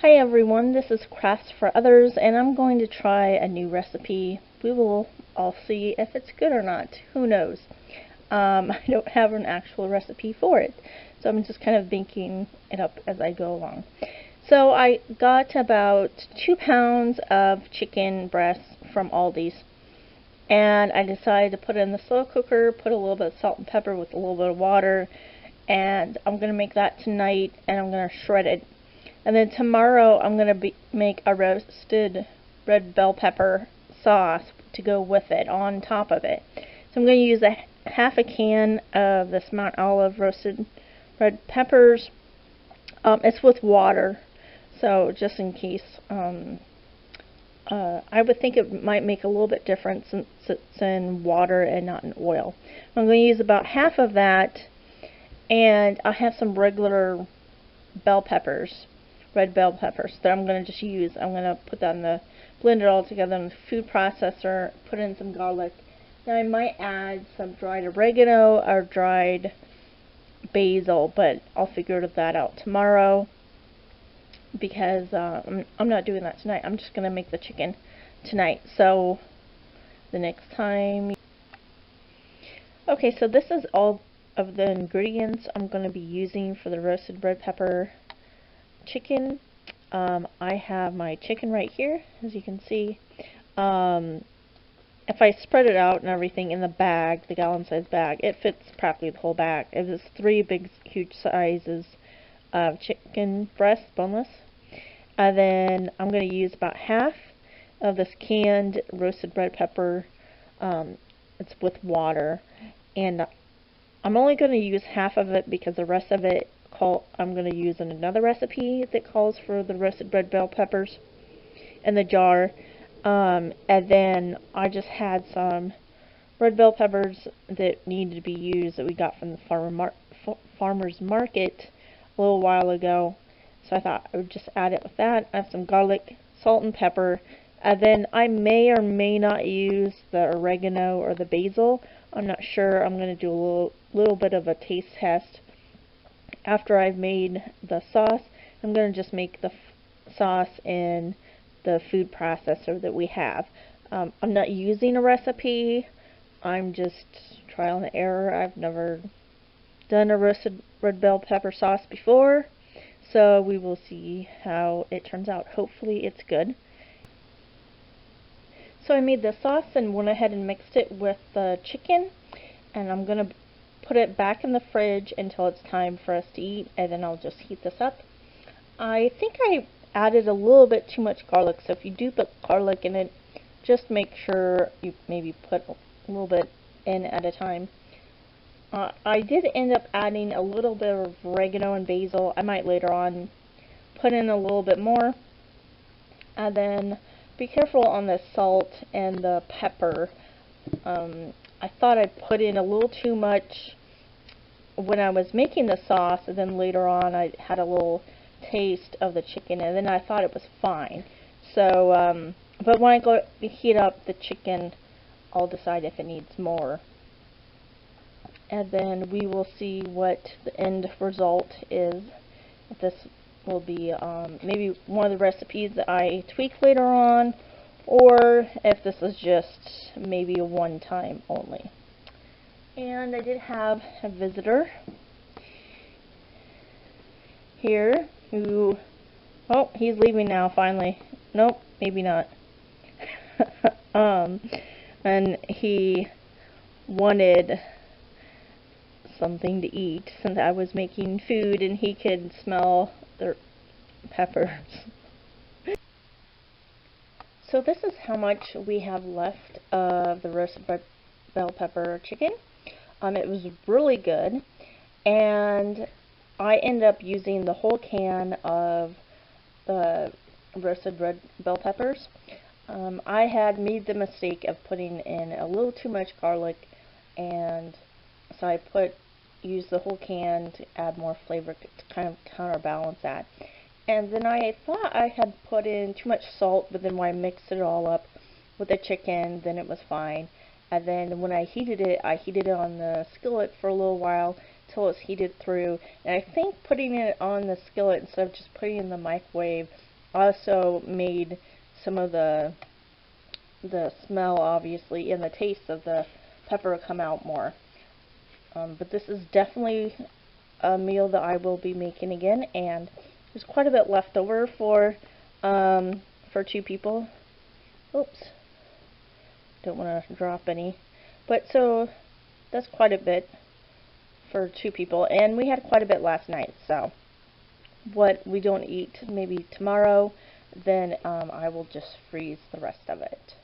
Hi everyone, this is Crafts for Others, and I'm going to try a new recipe. We will all see if it's good or not. Who knows? I don't have an actual recipe for it, so I'm just kind of making it up as I go along. So I got about 2 pounds of chicken breasts from Aldi's, and I decided to put it in the slow cooker, put a little bit of salt and pepper with a little bit of water, and I'm going to make that tonight, and I'm going to shred it. And then tomorrow I'm going to make a roasted red bell pepper sauce to go with it, on top of it. So I'm going to use half a can of this Mount Olive roasted red peppers. It's with water, so just in case. I would think it might make a little bit difference since it's in water and not in oil. I'm going to use about half of that, and I have some regular bell peppers, red bell peppers, that I'm going to just use. I'm going to put that in the blender all together in the food processor, put in some garlic. Now I might add some dried oregano or dried basil, but I'll figure that out tomorrow, because I'm not doing that tonight. I'm just going to make the chicken tonight. So the next time. Okay, so this is all of the ingredients I'm going to be using for the roasted red pepper chicken. I have my chicken right here, as you can see. If I spread it out and everything in the bag, the gallon size bag, it fits practically the whole bag. It was 3 big huge sizes of chicken breast, boneless. And then I'm going to use about half of this canned roasted red pepper. It's with water, and I'm only going to use half of it because the rest of it I'm going to use in another recipe that calls for the roasted red bell peppers in the jar. And then I just had some red bell peppers that needed to be used that we got from the farmer's market a little while ago. So I thought I would just add it with that. I have some garlic, salt and pepper. And then I may or may not use the oregano or the basil. I'm not sure. I'm going to do a little bit of a taste test. After I've made the sauce, I'm going to just make the sauce in the food processor that we have. I'm not using a recipe. I'm just trial and error. I've never done a roasted red bell pepper sauce before, so we will see how it turns out. Hopefully it's good. So I made the sauce and went ahead and mixed it with the chicken, and I'm going to put it back in the fridge until it's time for us to eat, and then I'll just heat this up. I think I added a little bit too much garlic, so if you do put garlic in it, just make sure you maybe put a little bit in at a time. I did end up adding a little bit of oregano and basil. I might later on put in a little bit more. And then be careful on the salt and the pepper. I thought I put in a little too much when I was making the sauce, and then later on I had a little taste of the chicken, and then I thought it was fine. So, but when I go heat up the chicken, I'll decide if it needs more. And then we will see what the end result is. If this will be maybe one of the recipes that I tweak later on, or if this is just maybe a one-time only. And I did have a visitor here who, oh, he's leaving now finally. Nope, maybe not. And he wanted something to eat since I was making food and he could smell the peppers. So this is how much we have left of the roasted red bell pepper chicken. It was really good, and I ended up using the whole can of the roasted red bell peppers. I had made the mistake of putting in a little too much garlic, and so I used the whole can to add more flavor to kind of counterbalance that. And then I thought I had put in too much salt, but then when I mixed it all up with the chicken, then it was fine. And then when I heated it on the skillet for a little while till it was heated through. And I think putting it on the skillet instead of just putting it in the microwave also made some of the smell, obviously, and the taste of the pepper come out more. But this is definitely a meal that I will be making again, and there's quite a bit left over for 2 people. Oops, don't want to drop any. But so that's quite a bit for 2 people, and we had quite a bit last night. So what we don't eat maybe tomorrow, then I will just freeze the rest of it.